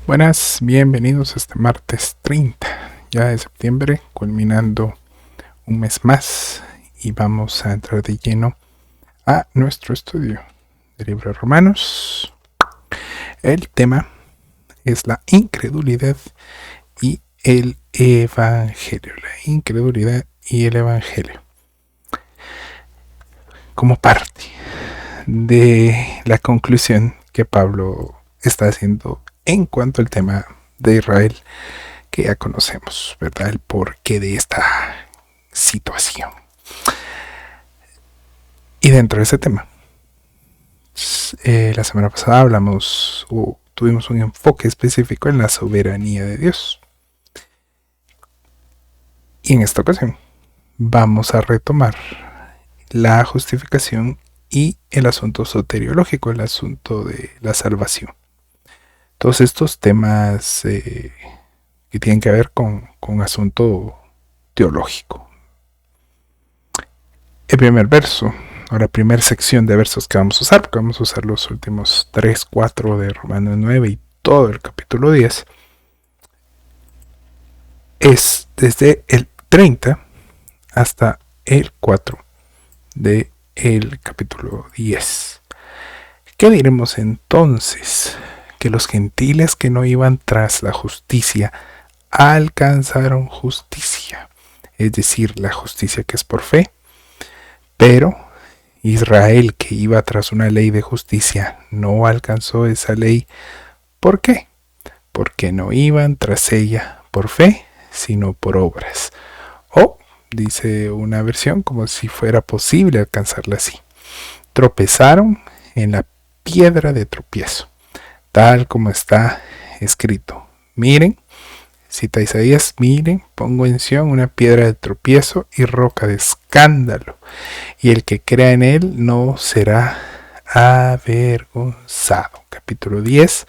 Buenas, bienvenidos a este martes 30 ya de septiembre, culminando un mes más y vamos a entrar de lleno a nuestro estudio del libro de Romanos. El tema es la incredulidad y el evangelio. La incredulidad y el evangelio. Como parte de la conclusión que Pablo está haciendo en cuanto al tema de Israel, que ya conocemos, ¿verdad? El porqué de esta situación. Y dentro de ese tema, la semana pasada tuvimos un enfoque específico en la soberanía de Dios. Y en esta ocasión vamos a retomar la justificación y el asunto soteriológico, el asunto de la salvación. Todos estos temas que tienen que ver con asunto teológico. El primer verso, o la primera sección de versos que vamos a usar, porque vamos a usar los últimos 3, 4 de Romanos 9 y todo el capítulo 10, es desde el 30 hasta el 4 de el capítulo 10. ¿Qué diremos entonces? Que los gentiles que no iban tras la justicia alcanzaron justicia, es decir, la justicia que es por fe, pero Israel, que iba tras una ley de justicia, no alcanzó esa ley. ¿Por qué? Porque no iban tras ella por fe, sino por obras. O, dice una versión, como si fuera posible alcanzarla así. Tropezaron en la piedra de tropiezo, tal como está escrito. Miren, cita Isaías, miren, pongo en Sión una piedra de tropiezo y roca de escándalo, y el que crea en él no será avergonzado. Capítulo 10.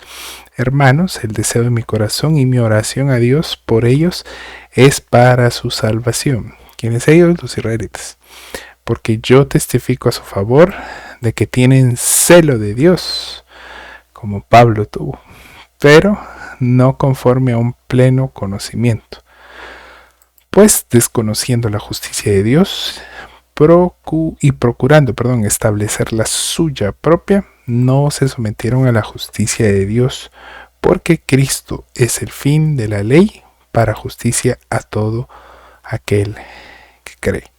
Hermanos, el deseo de mi corazón y mi oración a Dios por ellos es para su salvación. ¿Quiénes ellos? Los israelitas. Porque yo testifico a su favor de que tienen celo de Dios, como Pablo tuvo, pero no conforme a un pleno conocimiento. Pues desconociendo la justicia de Dios y procurando establecer la suya propia, no se sometieron a la justicia de Dios, porque Cristo es el fin de la ley para justicia a todo aquel que cree.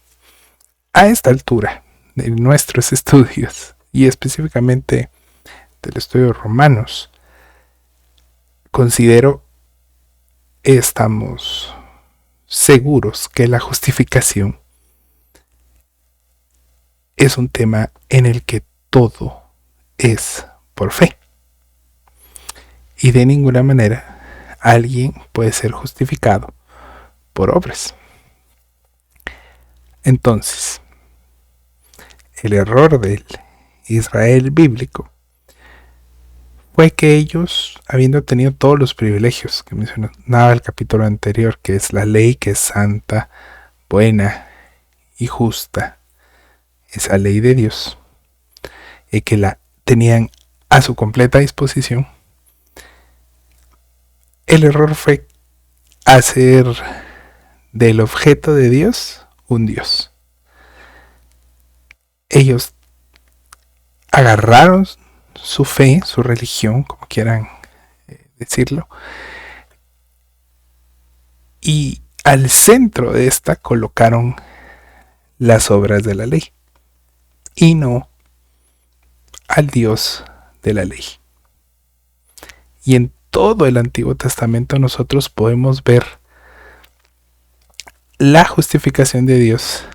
A esta altura de nuestros estudios, y específicamente del estudio de Romanos, estamos seguros que la justificación es un tema en el que todo es por fe. Y de ninguna manera alguien puede ser justificado por obras. Entonces, el error del Israel bíblico fue que ellos, habiendo tenido todos los privilegios que mencionaba el capítulo anterior, que es la ley que es santa, buena y justa, esa ley de Dios, y que la tenían a su completa disposición, el error fue hacer del objeto de Dios un Dios. Ellos agarraron su fe, su religión, como quieran decirlo, y al centro de esta colocaron las obras de la ley y no al Dios de la ley. Y en todo el Antiguo Testamento nosotros podemos ver la justificación de Dios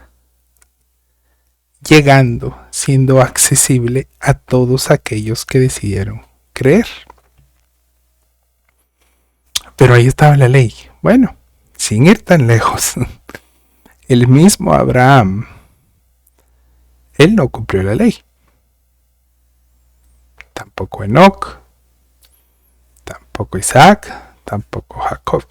siendo accesible a todos aquellos que decidieron creer. Pero ahí estaba la ley. Bueno, sin ir tan lejos, el mismo Abraham, él no cumplió la ley. Tampoco Enoc, tampoco Isaac, tampoco Jacob.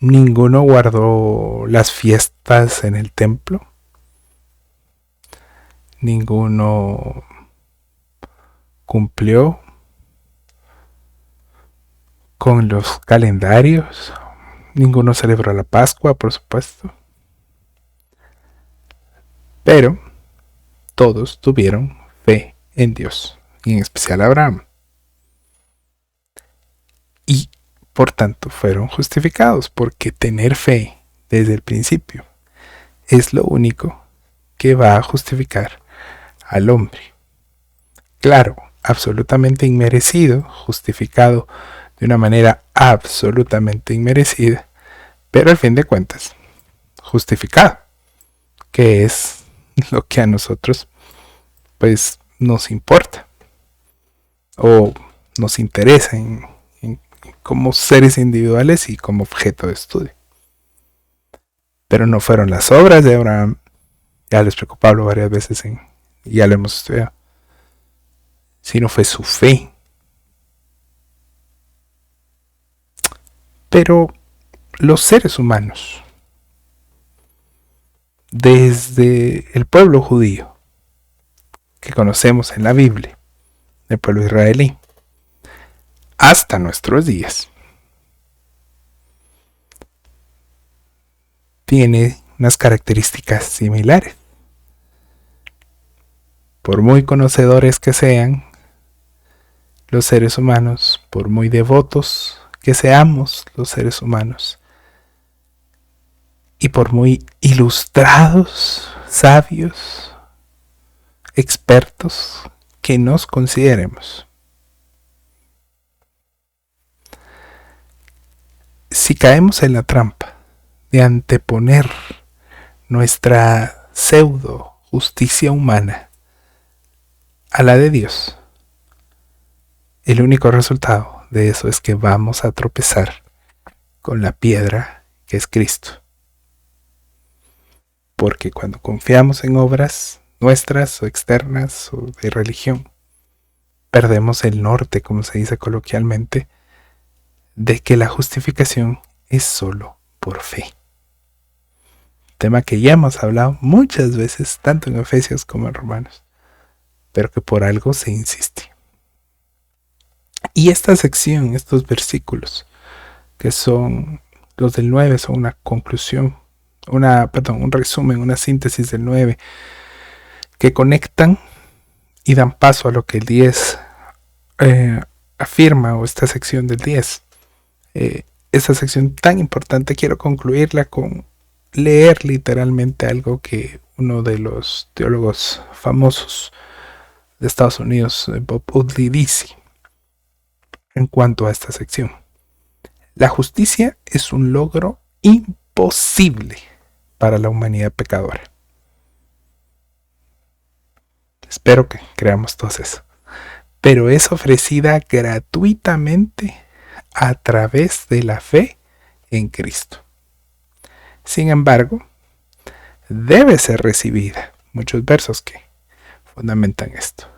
Ninguno guardó las fiestas en el templo. Ninguno cumplió con los calendarios. Ninguno celebró la Pascua, por supuesto. Pero todos tuvieron fe en Dios, y en especial Abraham. Y por tanto fueron justificados, porque tener fe desde el principio es lo único que va a justificar al hombre. Claro, absolutamente inmerecido, justificado de una manera absolutamente inmerecida, pero al fin de cuentas, justificado, que es lo que a nosotros pues nos importa o nos interesa como seres individuales y como objeto de estudio. Pero no fueron las obras de Abraham, ya lo explicó Pablo varias veces y ya lo hemos estudiado, sino fue su fe. Pero los seres humanos, desde el pueblo judío que conocemos en la Biblia, el pueblo israelí, hasta nuestros días, tiene unas características similares. Por muy conocedores que sean, los seres humanos, por muy devotos que seamos los seres humanos, y por muy ilustrados, sabios, expertos que nos consideremos, si caemos en la trampa de anteponer nuestra pseudo justicia humana a la de Dios, el único resultado de eso es que vamos a tropezar con la piedra que es Cristo. Porque cuando confiamos en obras nuestras o externas o de religión, perdemos el norte, como se dice coloquialmente, de que la justificación es solo por fe. Tema que ya hemos hablado muchas veces, tanto en Efesios como en Romanos, pero que por algo se insiste. Y esta sección, estos versículos, que son los del 9, son una conclusión, un resumen, una síntesis del 9, que conectan y dan paso a lo que el 10 afirma, o esta sección del 10. Esta sección tan importante quiero concluirla con leer literalmente algo que uno de los teólogos famosos de Estados Unidos, Bob Woodley, dice en cuanto a esta sección. La justicia es un logro imposible para la humanidad pecadora. Espero que creamos todos eso. Pero es ofrecida gratuitamente a través de la fe en Cristo. Sin embargo, debe ser recibida. Muchos versos que fundamentan esto.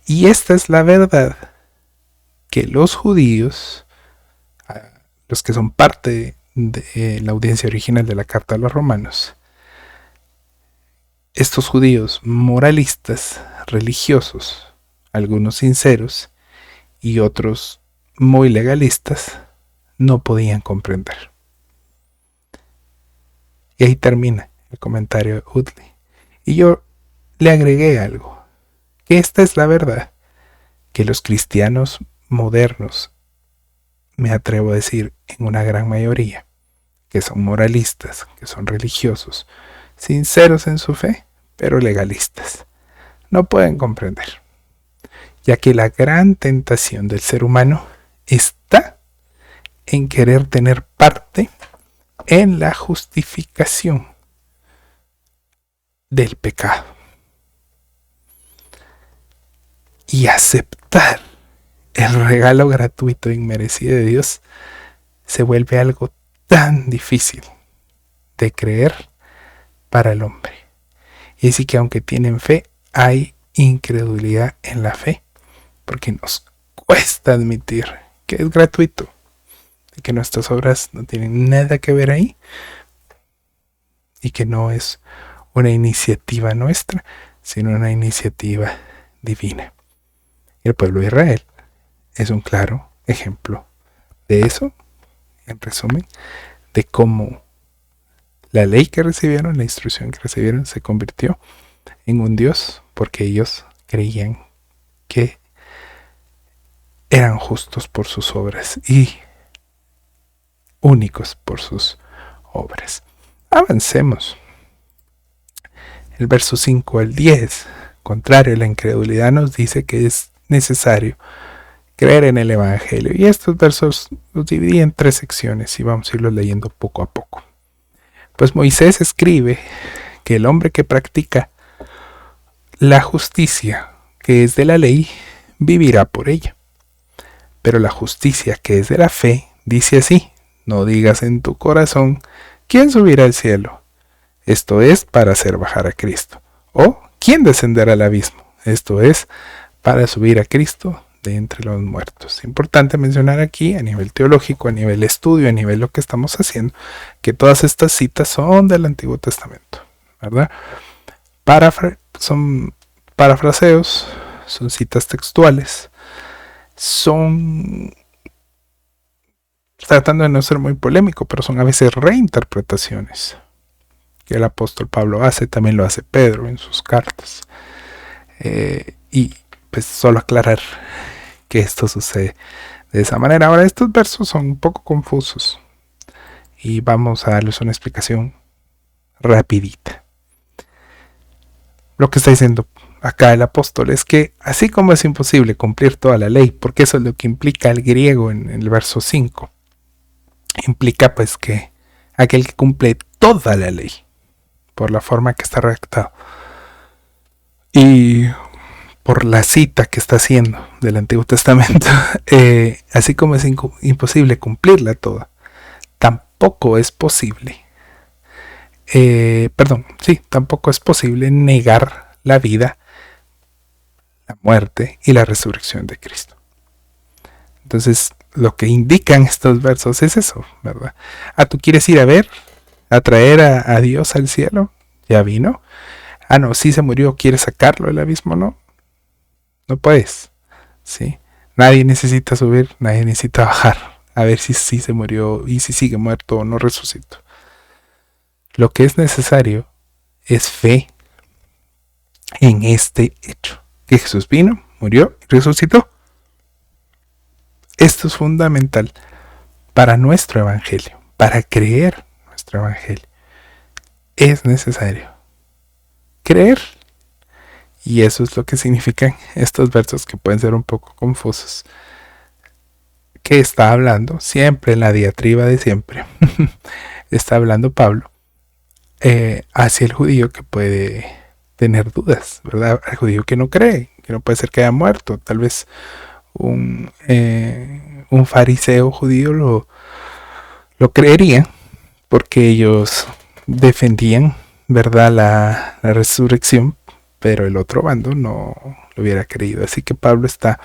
Y esta es la verdad que los judíos, los que son parte de la audiencia original de la Carta a los Romanos, estos judíos moralistas, religiosos, algunos sinceros y otros muy legalistas, no podían comprender. Y ahí termina el comentario de Woodley. Y yo le agregué algo, que esta es la verdad, que los cristianos modernos, me atrevo a decir en una gran mayoría, que son moralistas, que son religiosos, sinceros en su fe, pero legalistas, no pueden comprender, ya que la gran tentación del ser humano está en querer tener parte en la justificación del pecado y aceptar el regalo gratuito e inmerecido de Dios se vuelve algo tan difícil de creer para el hombre. Y así que aunque tienen fe, hay incredulidad en la fe, porque nos cuesta admitir que es gratuito, y que nuestras obras no tienen nada que ver ahí, y que no es una iniciativa nuestra, sino una iniciativa divina. Y el pueblo de Israel es un claro ejemplo de eso, en resumen, de cómo la ley que recibieron, la instrucción que recibieron, se convirtió en un Dios porque ellos creían que eran justos por sus obras y únicos por sus obras. Avancemos. El verso 5 al 10, contrario a la incredulidad, nos dice que es necesario creer en el Evangelio. Y estos versos los dividí en 3 secciones y vamos a irlos leyendo poco a poco. Pues Moisés escribe que el hombre que practica la justicia que es de la ley vivirá por ella. Pero la justicia que es de la fe dice así: no digas en tu corazón, ¿quién subirá al cielo? Esto es para hacer bajar a Cristo. O ¿quién descenderá al abismo? Esto es para subir a Cristo de entre los muertos. Importante mencionar aquí, a nivel teológico, a nivel estudio, a nivel lo que estamos haciendo, que todas estas citas son del Antiguo Testamento, ¿verdad? Son parafraseos, son citas textuales, son, tratando de no ser muy polémico, pero son a veces reinterpretaciones que el apóstol Pablo hace, también lo hace Pedro en sus cartas. Y pues solo aclarar que esto sucede de esa manera. Ahora, estos versos son un poco confusos y vamos a darles una explicación rapidita. Lo que está diciendo acá el apóstol es que así como es imposible cumplir toda la ley, porque eso es lo que implica el griego en el verso 5, implica pues que aquel que cumple toda la ley por la forma que está redactado y por la cita que está haciendo del Antiguo Testamento, así como es imposible cumplirla toda, tampoco es posible tampoco es posible negar la vida, la muerte y la resurrección de Cristo. Entonces, lo que indican estos versos es eso, ¿verdad? ¿Tú quieres ir a traer a Dios al cielo? ¿Ya vino? No, sí se murió, ¿quieres sacarlo del abismo? No, no puedes, ¿sí? Nadie necesita subir, nadie necesita bajar, a ver si se murió y si sigue muerto o no resucitó. Lo que es necesario es fe en este hecho, que Jesús vino, murió y resucitó. Esto es fundamental para nuestro evangelio, para creer nuestro evangelio. Es necesario creer. Y eso es lo que significan estos versos que pueden ser un poco confusos. Que está hablando siempre en la diatriba de siempre. Está hablando Pablo hacia el judío que puede tener dudas, ¿verdad? El judío que no cree, que no puede ser que haya muerto. Tal vez un fariseo judío lo creería porque ellos defendían, ¿verdad?, la resurrección, pero el otro bando no lo hubiera creído. Así que Pablo está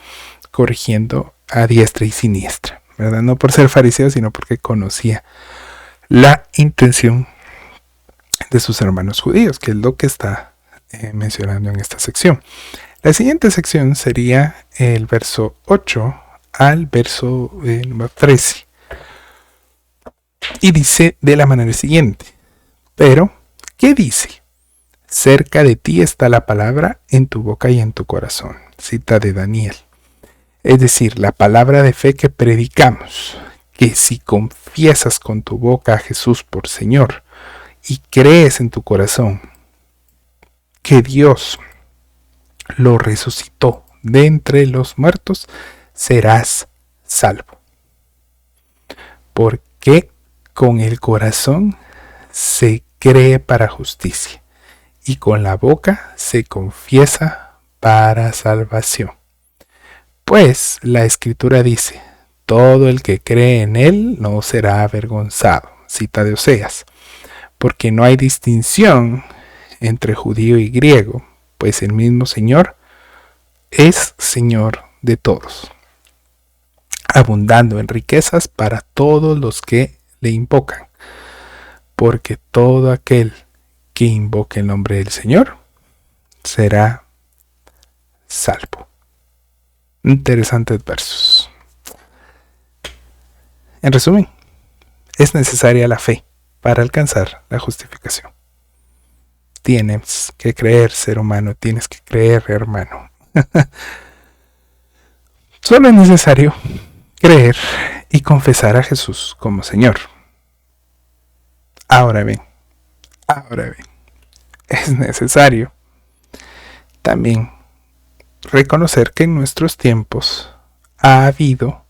corrigiendo a diestra y siniestra, ¿verdad? No por ser fariseo, sino porque conocía la intención de sus hermanos judíos, que es lo que está mencionando en esta sección. La siguiente sección sería el verso 8 al verso número 13. Y dice de la manera siguiente: pero, ¿qué dice? Cerca de ti está la palabra, en tu boca y en tu corazón. Cita de Daniel. Es decir, la palabra de fe que predicamos, que si confiesas con tu boca a Jesús por Señor y crees en tu corazón que Dios lo resucitó de entre los muertos, serás salvo. Porque con el corazón se cree para justicia y con la boca se confiesa para salvación. Pues la Escritura dice: todo el que cree en él no será avergonzado. Cita de Oseas. Porque no hay distinción entre judío y griego, pues el mismo Señor es Señor de todos, abundando en riquezas para todos los que le invocan. Porque todo aquel que invoque el nombre del Señor será salvo. Interesantes versos. En resumen, es necesaria la fe para alcanzar la justificación. Tienes que creer, ser humano, tienes que creer, hermano. Solo es necesario creer y confesar a Jesús como Señor. Ahora bien, es necesario también reconocer que en nuestros tiempos ha habido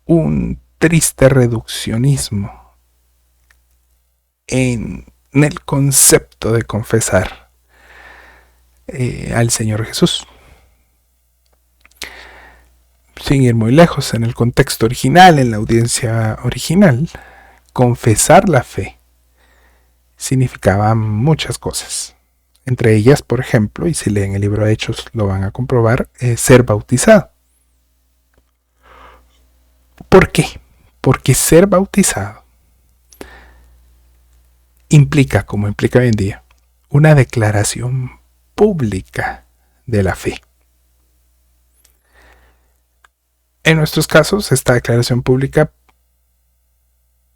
un triste reduccionismo en el concepto de confesar al Señor Jesús. Sin ir muy lejos, en el contexto original, en la audiencia original, confesar la fe significaba muchas cosas. Entre ellas, por ejemplo, y si leen el libro de Hechos lo van a comprobar, ser bautizado. ¿Por qué? Porque ser bautizado implica, como implica hoy en día, una declaración pública de la fe. En nuestros casos, esta declaración pública,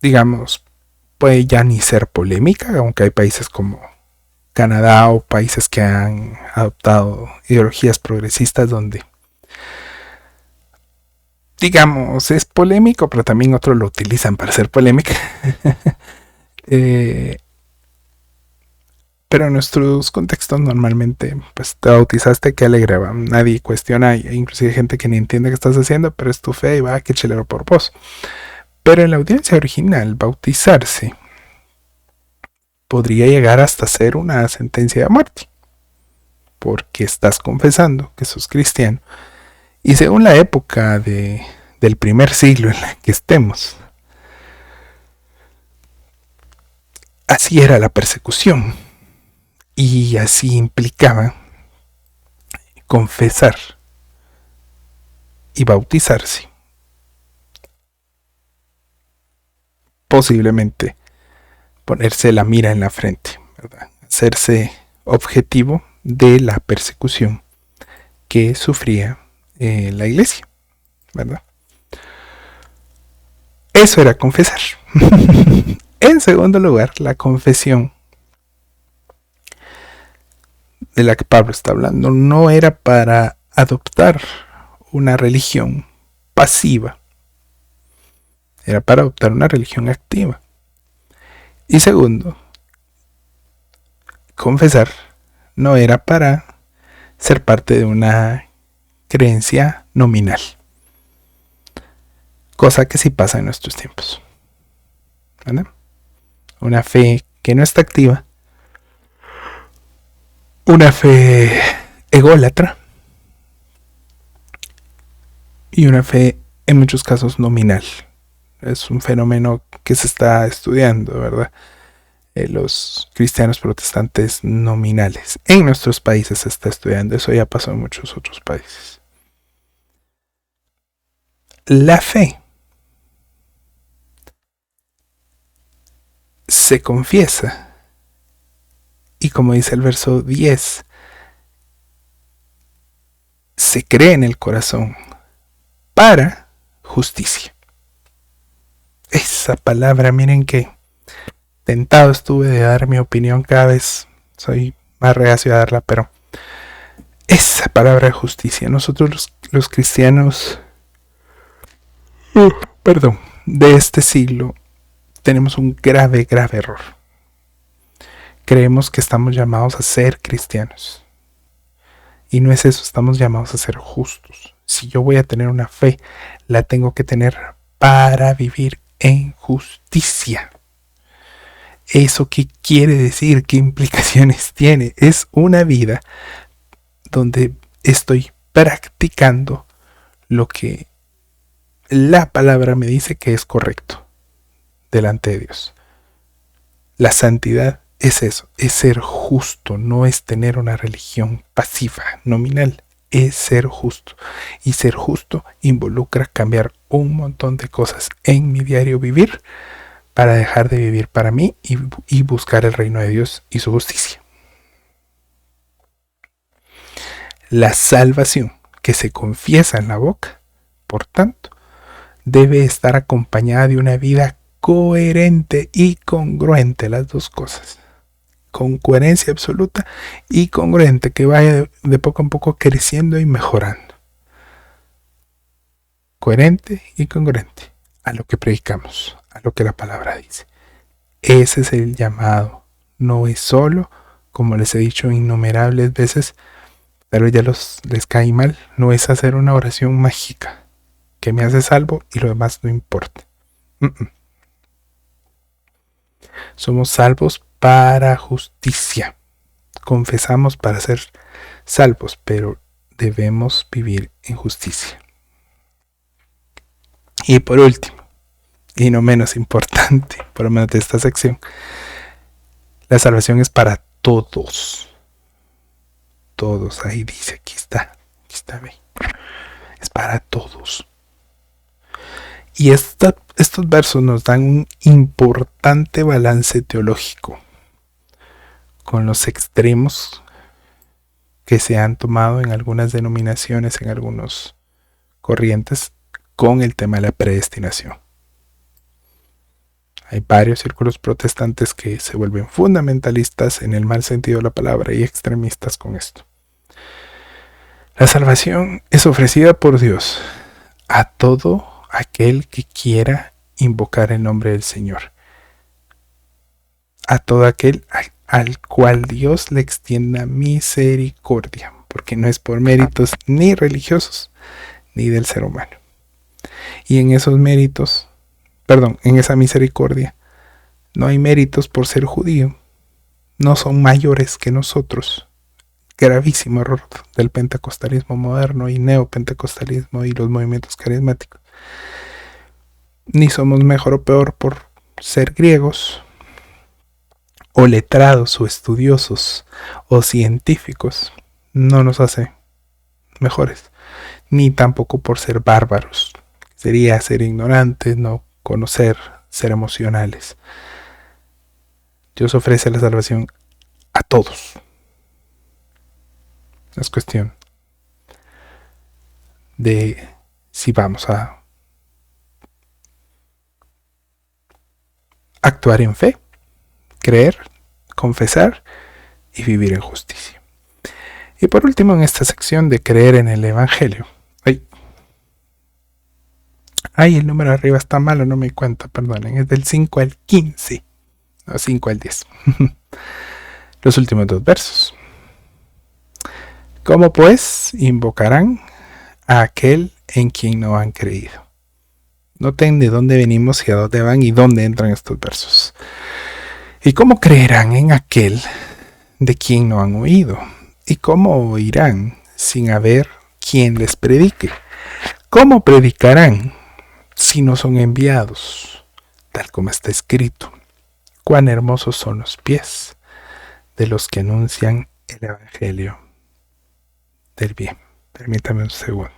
digamos, puede ya ni ser polémica, aunque hay países como Canadá o países que han adoptado ideologías progresistas donde, digamos, es polémico, pero también otros lo utilizan para hacer polémica. Pero en nuestros contextos normalmente, pues te bautizaste, qué alegre, va. Nadie cuestiona, inclusive hay gente que ni entiende qué estás haciendo, pero es tu fe y va, qué chelero por vos. Pero en la audiencia original, bautizarse podría llegar hasta ser una sentencia de muerte, porque estás confesando que sos cristiano. Y según la época del primer siglo en la que estemos, así era la persecución. Y así implicaba confesar y bautizarse. Posiblemente ponerse la mira en la frente, ¿verdad? Hacerse objetivo de la persecución que sufría la iglesia, ¿verdad? Eso era confesar. En segundo lugar, la confesión de la que Pablo está hablando no era para adoptar una religión pasiva, era para adoptar una religión activa. Y segundo, confesar no era para ser parte de una creencia nominal, cosa que sí pasa en nuestros tiempos, ¿verdad? Una fe que no está activa, una fe ególatra y una fe en muchos casos nominal. Es un fenómeno que se está estudiando, ¿verdad? Los cristianos protestantes nominales. En nuestros países se está estudiando, eso ya pasó en muchos otros países. La fe se confiesa. Y como dice el verso 10, se cree en el corazón para justicia. Esa palabra, miren que tentado estuve de dar mi opinión, cada vez soy más reacio a darla, pero esa palabra de justicia, nosotros los cristianos, de este siglo, tenemos un grave error. Creemos que estamos llamados a ser cristianos. Y no es eso, estamos llamados a ser justos. Si yo voy a tener una fe, la tengo que tener para vivir en justicia. ¿Eso qué quiere decir? ¿Qué implicaciones tiene? Es una vida donde estoy practicando lo que la palabra me dice que es correcto delante de Dios. La santidad es eso, es ser justo, no es tener una religión pasiva, nominal, es ser justo. Y ser justo involucra cambiar un montón de cosas en mi diario vivir para dejar de vivir para mí y buscar el reino de Dios y su justicia. La salvación que se confiesa en la boca, por tanto, debe estar acompañada de una vida coherente y congruente, las dos cosas. Con coherencia absoluta y congruente, que vaya de poco a poco creciendo y mejorando. Coherente y congruente a lo que predicamos, a lo que la palabra dice. Ese es el llamado. No es solo, como les he dicho innumerables veces, pero ya les cae mal, no es hacer una oración mágica que me hace salvo y lo demás no importa. Somos salvos para justicia. Confesamos para ser salvos, pero debemos vivir en justicia. Y por último, y no menos importante, por lo menos de esta sección, la salvación es para todos. Todos, ahí dice, aquí está, ve. Es para todos. Y estos versos nos dan un importante balance teológico con los extremos que se han tomado en algunas denominaciones, en algunos corrientes, con el tema de la predestinación. Hay varios círculos protestantes que se vuelven fundamentalistas en el mal sentido de la palabra y extremistas con esto. La salvación es ofrecida por Dios a todo aquel que quiera invocar el nombre del Señor. A todo aquel al cual Dios le extienda misericordia, porque no es por méritos ni religiosos ni del ser humano. Y en esos méritos, en esa misericordia, no hay méritos por ser judío, no son mayores que nosotros. Gravísimo error del pentecostalismo moderno y neopentecostalismo y los movimientos carismáticos. Ni somos mejor o peor por ser griegos, o letrados, o estudiosos, o científicos. No nos hace mejores. Ni tampoco por ser bárbaros. Sería ser ignorantes, no conocer, ser emocionales. Dios ofrece la salvación a todos. Es cuestión de si vamos a actuar en fe, creer, confesar y vivir en justicia. Y por último, en esta sección de creer en el Evangelio. El número arriba está malo, no me di cuenta, perdonen. Es del 5 al 15. No, 5 al 10. Los últimos dos versos. ¿Cómo pues invocarán a aquel en quien no han creído? Noten de dónde venimos y a dónde van y dónde entran estos versos. ¿Y cómo creerán en aquel de quien no han oído? ¿Y cómo oirán sin haber quien les predique? ¿Cómo predicarán si no son enviados? Tal como está escrito, cuán hermosos son los pies de los que anuncian el Evangelio del bien. Permítame un segundo.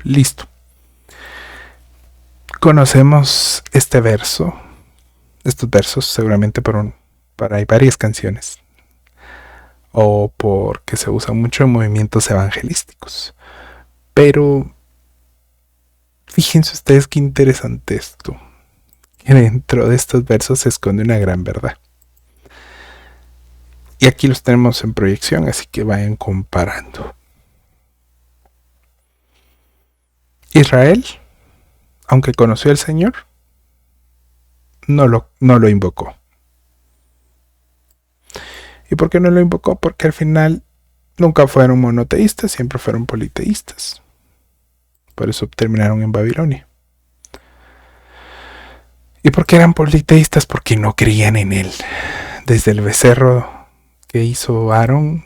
Listo. Conocemos este verso, estos versos seguramente hay varias canciones o porque se usa mucho en movimientos evangelísticos. Pero fíjense ustedes qué interesante esto, que dentro de estos versos se esconde una gran verdad. Y aquí los tenemos en proyección, así que vayan comparando. Israel, aunque conoció al Señor, no lo invocó. ¿Y por qué no lo invocó? Porque al final nunca fueron monoteístas, siempre fueron politeístas. Por eso terminaron en Babilonia. ¿Y por qué eran politeístas? Porque no creían en él. Desde el becerro que hizo Aarón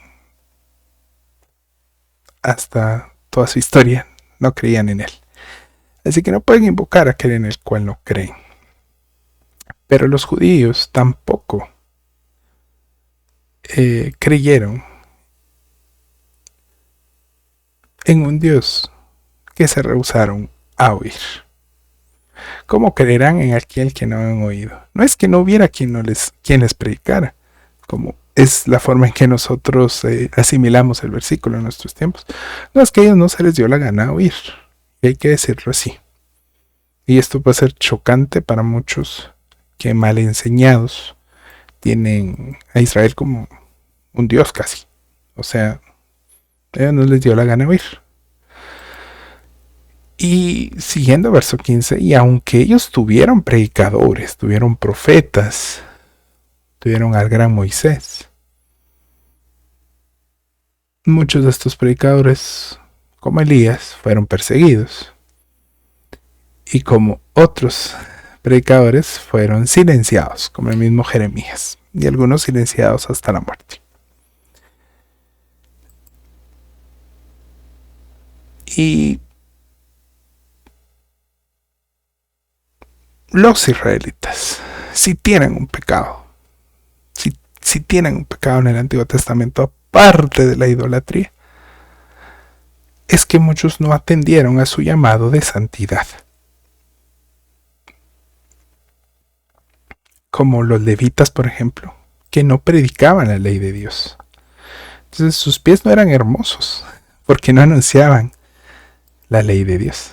hasta toda su historia, no creían en él. Así que no pueden invocar a aquel en el cual no creen. Pero los judíos tampoco creyeron en un Dios que se rehusaron a oír. ¿Cómo creerán en aquel que no han oído? No es que no hubiera quien les predicara, como es la forma en que nosotros asimilamos el versículo en nuestros tiempos. No, es que a ellos no se les dio la gana oír, y hay que decirlo así. Y esto puede ser chocante para muchos que mal enseñados tienen a Israel como un dios casi. O sea, a ellos no les dio la gana oír. Y siguiendo verso 15, y aunque ellos tuvieron predicadores, tuvieron profetas, tuvieron al gran Moisés, muchos de estos predicadores, como Elías, fueron perseguidos. Y como otros predicadores fueron silenciados, como el mismo Jeremías, y algunos silenciados hasta la muerte. Y los israelitas, si tienen un pecado, si tienen un pecado en el Antiguo Testamento, aparte de la idolatría, es que muchos no atendieron a su llamado de santidad. Como los levitas, por ejemplo, que no predicaban la ley de Dios. Entonces sus pies no eran hermosos, porque no anunciaban la ley de Dios.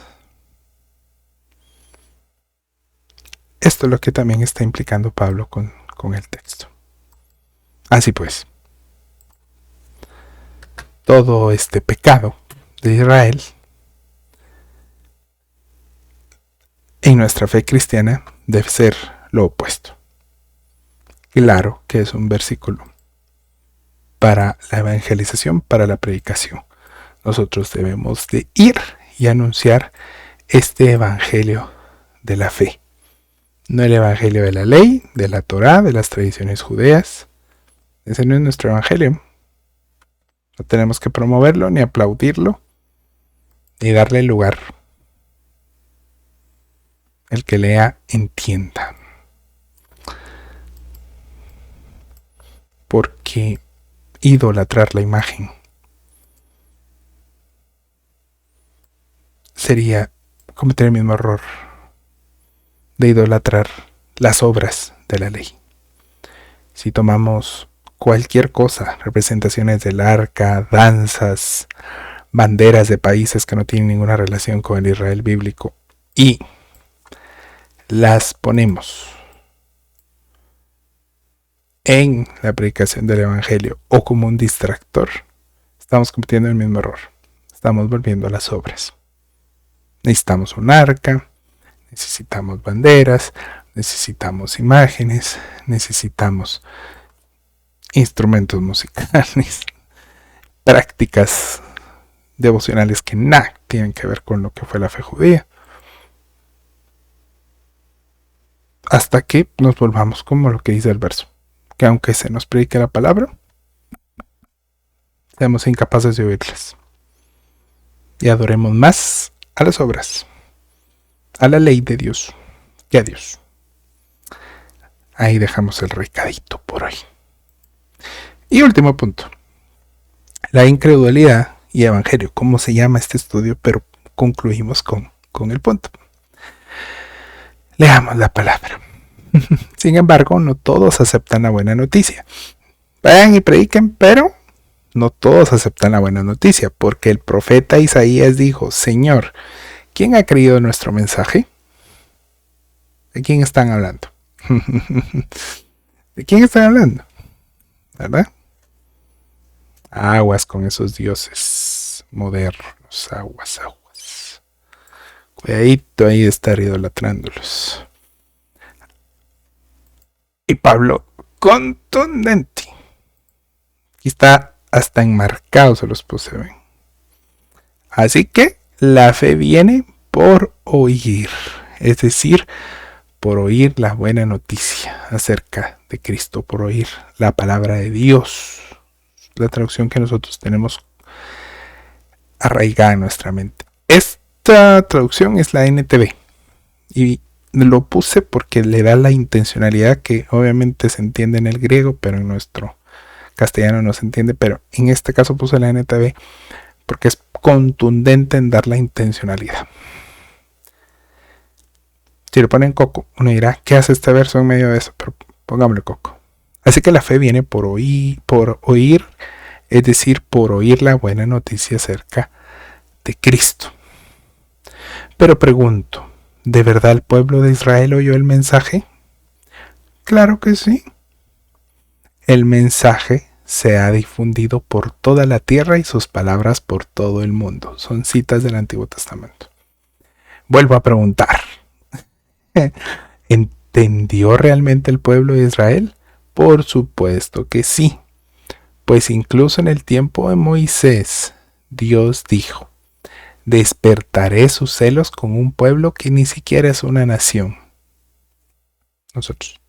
Esto es lo que también está implicando Pablo con el texto. Así pues, todo este pecado de Israel en nuestra fe cristiana debe ser lo opuesto. Claro que es un versículo para la evangelización, para la predicación. Nosotros debemos de ir y anunciar este evangelio de la fe. No el evangelio de la ley, de la Torá, de las tradiciones judeas. Ese no es nuestro evangelio. No tenemos que promoverlo, ni aplaudirlo, ni darle lugar. El que lea, entienda. Porque idolatrar la imagen sería cometer el mismo error de idolatrar las obras de la ley. Si tomamos cualquier cosa, representaciones del arca, danzas, banderas de países que no tienen ninguna relación con el Israel bíblico, y las ponemos en la predicación del evangelio o como un distractor, estamos cometiendo el mismo error. Estamos volviendo a las obras. Necesitamos un arca, necesitamos banderas, necesitamos imágenes, necesitamos instrumentos musicales, prácticas devocionales que nada tienen que ver con lo que fue la fe judía, hasta que nos volvamos como lo que dice el verso, que aunque se nos predique la palabra, seamos incapaces de oírlas y adoremos más a las obras, a la ley de Dios, que a Dios. Ahí dejamos el recadito por hoy. Y último punto, la incredulidad y evangelio. ¿Cómo se llama este estudio? Pero concluimos con el punto. Leamos la palabra. Sin embargo, no todos aceptan la buena noticia. Vayan y prediquen, pero no todos aceptan la buena noticia, porque el profeta Isaías dijo: Señor, ¿quién ha creído nuestro mensaje? ¿De quién están hablando? ¿De quién están hablando? ¿Verdad? Aguas con esos dioses modernos, aguas. Cuidadito ahí de estar idolatrándolos. Y Pablo, contundente. Aquí está hasta enmarcado, se los puse, ven. Así que la fe viene por oír, es decir, por oír la buena noticia acerca de Cristo, por oír la palabra de Dios, la traducción que nosotros tenemos arraigada en nuestra mente. Esta traducción es la NTV y lo puse porque le da la intencionalidad que obviamente se entiende en el griego, pero en nuestro castellano no se entiende, pero en este caso puse la NTV porque es contundente en dar la intencionalidad. Si le ponen coco, uno dirá, ¿qué hace este verso en medio de eso? Pero pongámosle coco. Así que la fe viene por oír, es decir, por oír la buena noticia acerca de Cristo. Pero pregunto, ¿de verdad el pueblo de Israel oyó el mensaje? Claro que sí. El mensaje se ha difundido por toda la tierra y sus palabras por todo el mundo. Son citas del Antiguo Testamento. Vuelvo a preguntar. ¿Entendió realmente el pueblo de Israel? Por supuesto que sí. Pues incluso en el tiempo de Moisés, Dios dijo, despertaré sus celos con un pueblo que ni siquiera es una nación. Nosotros.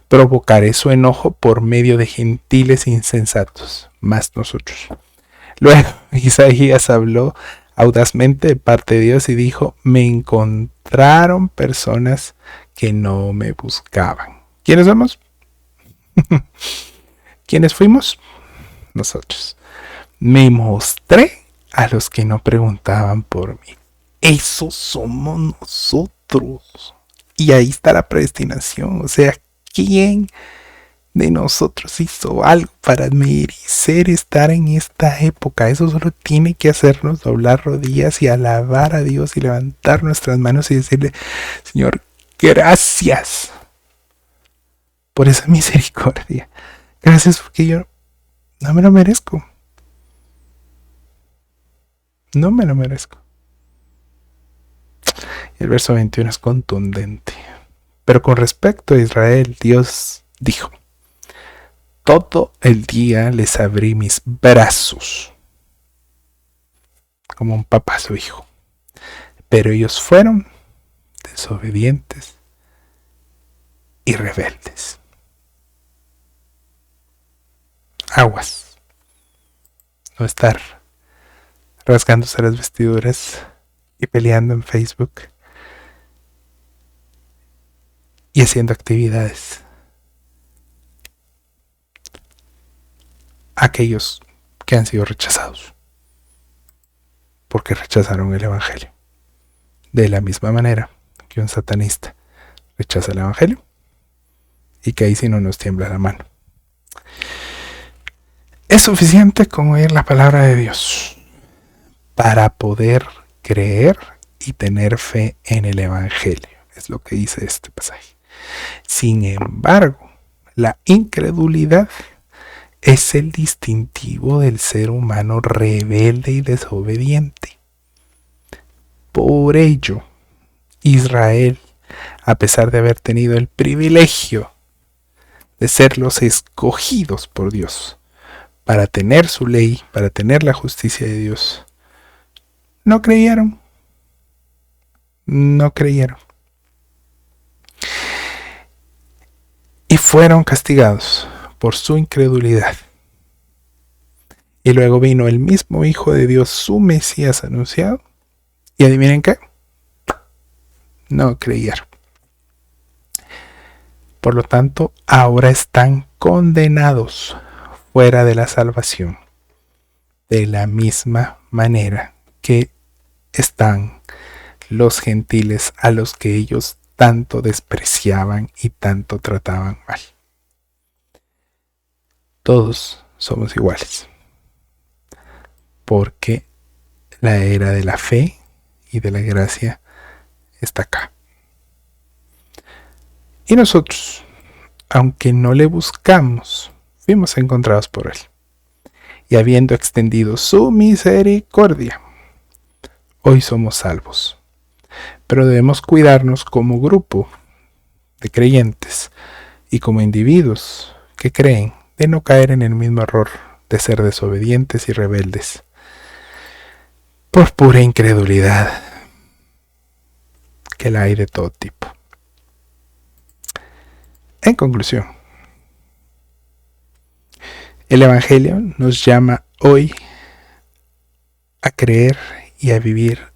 Provocaré su enojo por medio de gentiles insensatos, más nosotros. Luego Isaías habló audazmente de parte de Dios y dijo, me encontraron personas que no me buscaban. ¿Quiénes somos? ¿Quiénes fuimos? Nosotros. Me mostré a los que no preguntaban por mí. Esos somos nosotros. Y ahí está la predestinación. O sea, ¿quién de nosotros hizo algo para merecer estar en esta época? Eso solo tiene que hacernos doblar rodillas y alabar a Dios y levantar nuestras manos y decirle, Señor, gracias por esa misericordia. Gracias porque yo no me lo merezco. No me lo merezco. El verso 21 es contundente. Pero con respecto a Israel, Dios dijo, todo el día les abrí mis brazos, como un papá a su hijo. Pero ellos fueron desobedientes y rebeldes. Aguas. No estar rasgándose las vestiduras y peleando en Facebook y haciendo actividades. Aquellos que han sido rechazados porque rechazaron el Evangelio. De la misma manera que un satanista rechaza el Evangelio y que ahí sí no nos tiembla la mano. Es suficiente con oír la palabra de Dios para poder creer y tener fe en el Evangelio. Es lo que dice este pasaje. Sin embargo, la incredulidad es el distintivo del ser humano rebelde y desobediente. Por ello, Israel, a pesar de haber tenido el privilegio de ser los escogidos por Dios para tener su ley, para tener la justicia de Dios, no creyeron. No creyeron. Y fueron castigados por su incredulidad. Y luego vino el mismo Hijo de Dios, su Mesías anunciado, y adivinen qué, no creyeron. Por lo tanto, ahora están condenados fuera de la salvación, de la misma manera que están los gentiles a los que ellos tanto despreciaban y tanto trataban mal. Todos somos iguales, porque la era de la fe y de la gracia está acá. Y nosotros, aunque no le buscamos, fuimos encontrados por Él. Y habiendo extendido su misericordia, hoy somos salvos. Pero debemos cuidarnos como grupo de creyentes y como individuos que creen de no caer en el mismo error de ser desobedientes y rebeldes por pura incredulidad, que la hay de todo tipo. En conclusión, el Evangelio nos llama hoy a creer y a vivir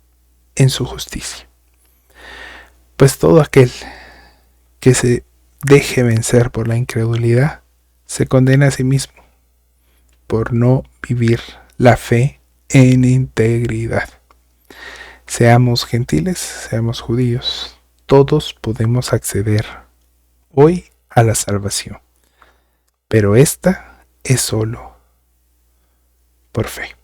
en su justicia. Pues todo aquel que se deje vencer por la incredulidad se condena a sí mismo por no vivir la fe en integridad. Seamos gentiles, seamos judíos, todos podemos acceder hoy a la salvación, pero esta es solo por fe.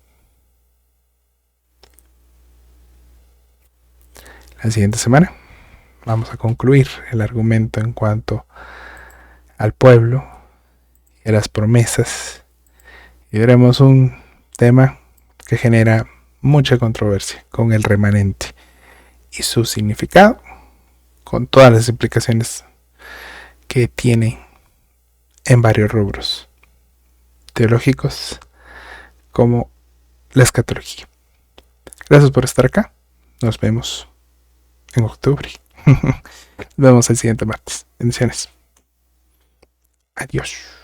La siguiente semana vamos a concluir el argumento en cuanto al pueblo y a las promesas, y veremos un tema que genera mucha controversia con el remanente y su significado, con todas las implicaciones que tiene en varios rubros teológicos como la escatología. Gracias por estar acá. Nos vemos en octubre. Nos vemos el siguiente martes. Bendiciones. Adiós.